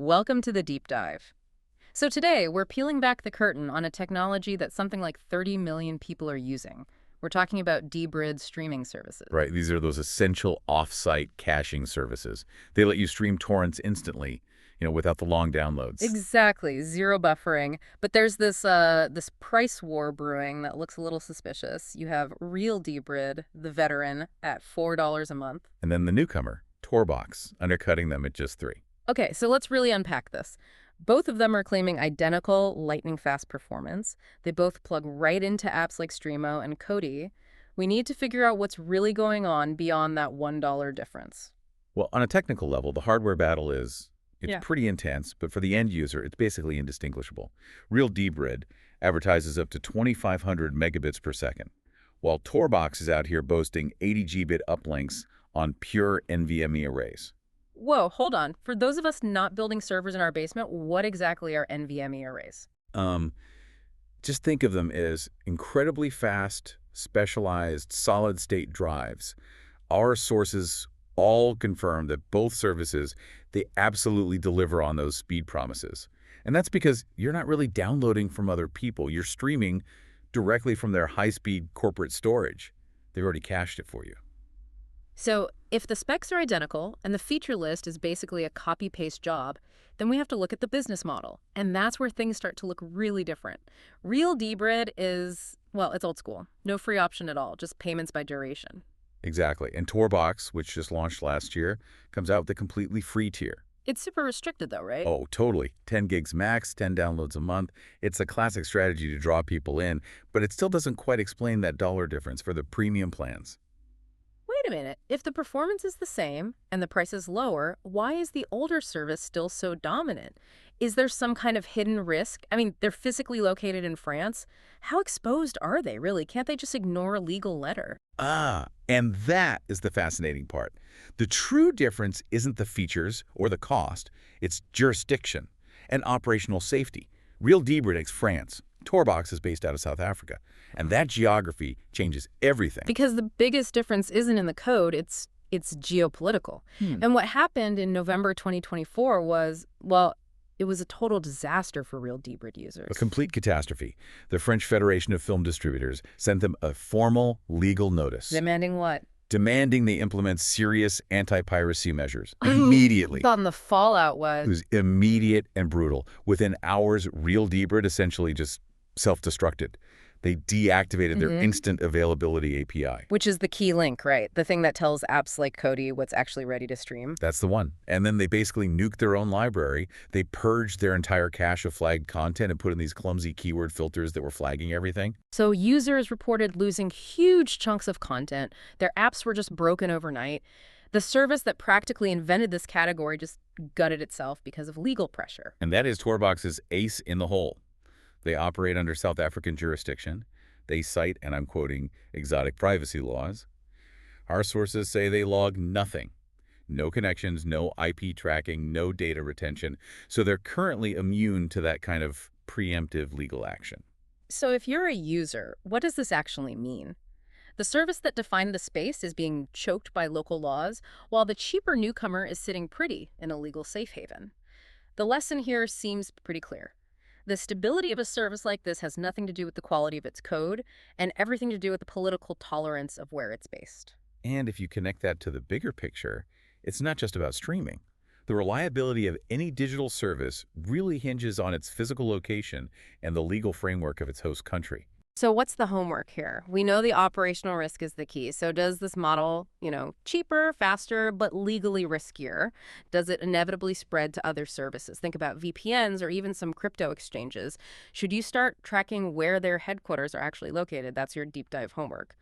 Welcome to the deep dive. So today, we're peeling back the curtain on a technology that something like 30 million people are using. We're talking about Debrid streaming services. Right, these are those essential off-site caching services. They let you stream torrents instantly, without the long downloads. Exactly, zero buffering. But there's this price war brewing that looks a little suspicious. You have Real Debrid, the veteran, at $4 a month. And then the newcomer, TorBox, undercutting them at just 3. Okay, so let's really unpack this. Both of them are claiming identical lightning-fast performance. They both plug right into apps like Streamo and Kodi. We need to figure out what's really going on beyond that $1 difference. Well, on a technical level, the hardware battle it's Yeah. pretty intense, but for the end user, it's basically indistinguishable. Real Debrid advertises up to 2,500 megabits per second, while TorBox is out here boasting 80 gigabit uplinks on pure NVMe arrays. Whoa, hold on. For those of us not building servers in our basement, what exactly are NVMe arrays? Um, just think of them as incredibly fast, specialized, solid-state drives. Our sources all confirm that both services, they absolutely deliver on those speed promises. And that's because you're not really downloading from other people. You're streaming directly from their high-speed corporate storage. They've already cached it for you. So if the specs are identical and the feature list is basically a copy-paste job, then we have to look at the business model. And that's where things start to look really different. Real Debrid is, well, it's old school. No free option at all, just payments by duration. Exactly. And TorBox, which just launched last year, comes out with a completely free tier. It's super restricted though, right? Oh, totally. 10 gigs max, 10 downloads a month. It's a classic strategy to draw people in, but it still doesn't quite explain that dollar difference for the premium plans. Wait a minute. If the performance is the same and the price is lower, why is the older service still so dominant? Is there some kind of hidden risk? I mean, they're physically located in France. How exposed are they, really? Can't they just ignore a legal letter? And that is the fascinating part. The true difference isn't the features or the cost, it's jurisdiction and operational safety. Real Debrid is France. TorBox is based out of South Africa. And that geography changes everything. Because the biggest difference isn't in the code, it's geopolitical. And what happened in November 2024 was, well, it was a total disaster for Real Debrid A users. complete catastrophe. The French Federation of Film Distributors sent them a formal legal notice Demanding what? demanding they implement serious anti-piracy measures immediately. Thought the fallout It was. was immediate and brutal. Within hours, Real Debrid essentially just self-destructed. They deactivated their instant availability API. Which is the key link, right? The thing that tells apps like Kodi what's actually ready to stream. That's the one. And then they basically nuked their own library. They purged their entire cache of flagged content and put in these clumsy keyword filters that were flagging everything. So users reported losing huge chunks of content. Their apps were just broken overnight. The service that practically invented this category just gutted itself because of legal pressure. And that is TorBox's ace in the hole. They operate under South African jurisdiction. They cite, and I'm quoting, exotic privacy laws. Our sources say they log nothing. No connections, no IP tracking, no data retention. So they're currently immune to that kind of preemptive legal action. So if you're a user, what does this actually mean? The service that defined the space is being choked by local laws, while the cheaper newcomer is sitting pretty in a legal safe haven. The lesson here seems pretty clear. The stability of a service like this has nothing to do with the quality of its code and everything to do with the political tolerance of where it's based. And if you connect that to the bigger picture, it's not just about streaming. The reliability of any digital service really hinges on its physical location and the legal framework of its host country. So what's the homework here? We know the operational risk is the key. So does this model, cheaper, faster, but legally riskier? Does it inevitably spread to other services? Think about VPNs or even some crypto exchanges. Should you start tracking where their headquarters are actually located? That's your deep dive homework.